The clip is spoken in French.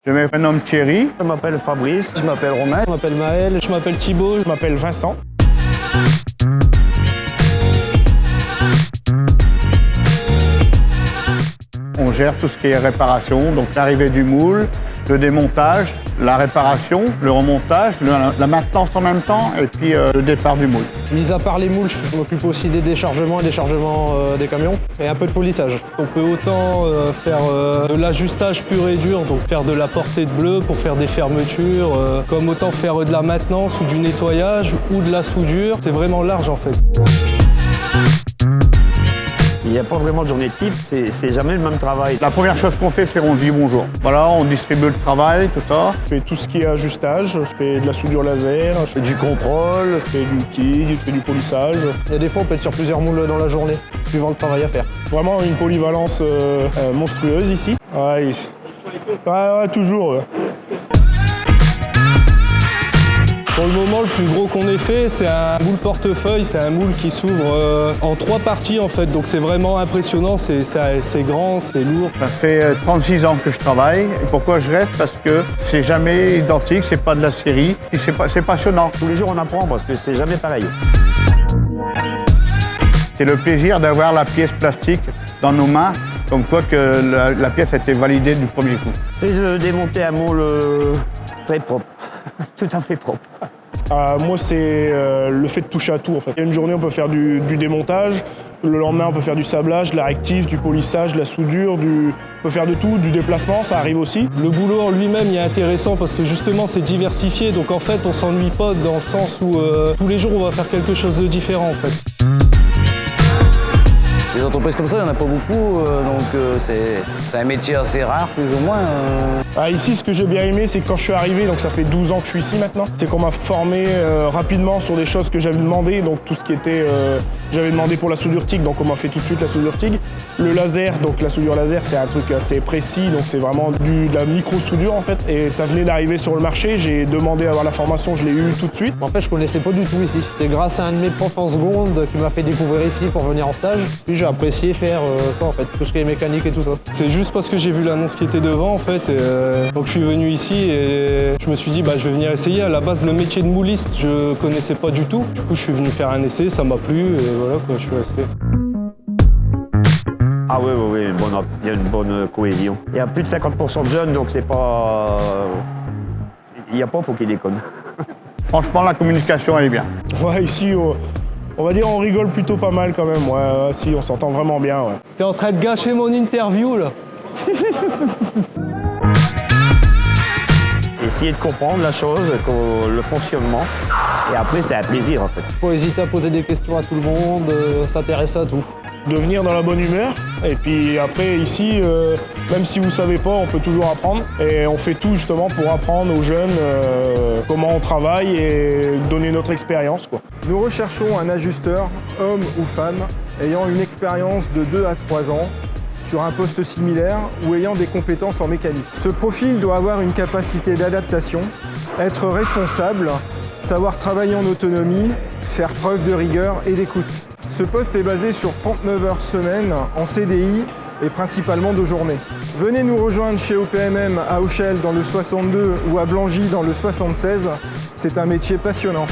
Je me prénomme Thierry. Je m'appelle Fabrice. Je m'appelle Romain. Je m'appelle Maël. Je m'appelle Thibaut. Je m'appelle Vincent. On gère tout ce qui est réparation, donc l'arrivée du moule, le démontage, la réparation, le remontage, la maintenance en même temps et puis le départ du moule. Mis à part les moules, je m'occupe aussi des déchargements et déchargements des camions et un peu de polissage. On peut autant faire de l'ajustage pur et dur, donc faire de la portée de bleu pour faire des fermetures, comme autant faire de la maintenance ou du nettoyage ou de la soudure. C'est vraiment large en fait. Il n'y a pas vraiment de journée type, c'est jamais le même travail. La première chose qu'on fait, c'est qu'on dit bonjour. Voilà, on distribue le travail, tout ça. Je fais tout ce qui est ajustage, je fais de la soudure laser, je fais Du contrôle. je fais du TIG, je fais du polissage. Et des fois, on peut être sur plusieurs moules dans la journée, suivant le travail à faire. Vraiment une polyvalence monstrueuse ici. Ouais, ouais, toujours. Ouais. Pour le moment, le plus gros qu'on ait fait, c'est un moule portefeuille. C'est un moule qui s'ouvre en 3 parties en fait. Donc c'est vraiment impressionnant, c'est grand, c'est lourd. Ça fait 36 ans que je travaille. Et pourquoi je reste? Parce que c'est jamais identique, c'est pas de la série. Et c'est passionnant. Tous les jours on apprend parce que c'est jamais pareil. C'est le plaisir d'avoir la pièce plastique dans nos mains, comme quoi que la pièce a été validée du premier coup. C'est de démonter un moule très propre, tout à fait propre. Moi, c'est le fait de toucher à tout en fait. Il y a une journée, on peut faire du démontage. Le lendemain, on peut faire du sablage, de la rectif, du polissage, de la soudure, on peut faire de tout, du déplacement, ça arrive aussi. Le boulot en lui-même il est intéressant parce que justement c'est diversifié. Donc en fait, on s'ennuie pas dans le sens où tous les jours on va faire quelque chose de différent en fait. Des entreprises comme ça, il n'y en a pas beaucoup, donc c'est un métier assez rare, plus ou moins. Ici, ce que j'ai bien aimé, c'est que quand je suis arrivé, donc ça fait 12 ans que je suis ici maintenant, c'est qu'on m'a formé rapidement sur des choses que j'avais demandé, donc tout ce qui était, j'avais demandé pour la soudure TIG, donc on m'a fait tout de suite la soudure TIG. Le laser, donc la soudure laser, c'est un truc assez précis, donc c'est vraiment de la micro-soudure en fait, et ça venait d'arriver sur le marché, j'ai demandé à avoir la formation, je l'ai eu tout de suite. En fait, je connaissais pas du tout ici. C'est grâce à un de mes profs en seconde qui m'a fait découvrir ici pour venir en stage. Puis j'ai apprécié faire ça en fait, tout ce qui est mécanique et tout ça. C'est juste parce que j'ai vu l'annonce qui était devant en fait. Donc je suis venu ici et je me suis dit je vais venir essayer. À la base, le métier de mouliste, je connaissais pas du tout. Du coup, je suis venu faire un essai, ça m'a plu et voilà quoi, je suis resté. Ah oui, il y a une bonne cohésion. Il y a plus de 50% de jeunes, donc c'est pas... Il n'y a pas, faut qu'ils déconnent. Franchement, la communication, elle est bien. Ouais, ici, on va dire on rigole plutôt pas mal quand même, ouais, si, on s'entend vraiment bien, ouais. T'es en train de gâcher mon interview là. Essayer de comprendre la chose, le fonctionnement, et après c'est un plaisir en fait. Faut hésiter à poser des questions à tout le monde, s'intéresser à tout. De venir dans la bonne humeur, et puis après ici, même si vous savez pas, on peut toujours apprendre. Et on fait tout justement pour apprendre aux jeunes comment on travaille et donner notre expérience, quoi. Nous recherchons un ajusteur, homme ou femme, ayant une expérience de 2 à 3 ans sur un poste similaire ou ayant des compétences en mécanique. Ce profil doit avoir une capacité d'adaptation, être responsable, savoir travailler en autonomie, faire preuve de rigueur et d'écoute. Ce poste est basé sur 39 heures semaine en CDI et principalement de journée. Venez nous rejoindre chez OPMM à Auchel dans le 62 ou à Blangy dans le 76. C'est un métier passionnant.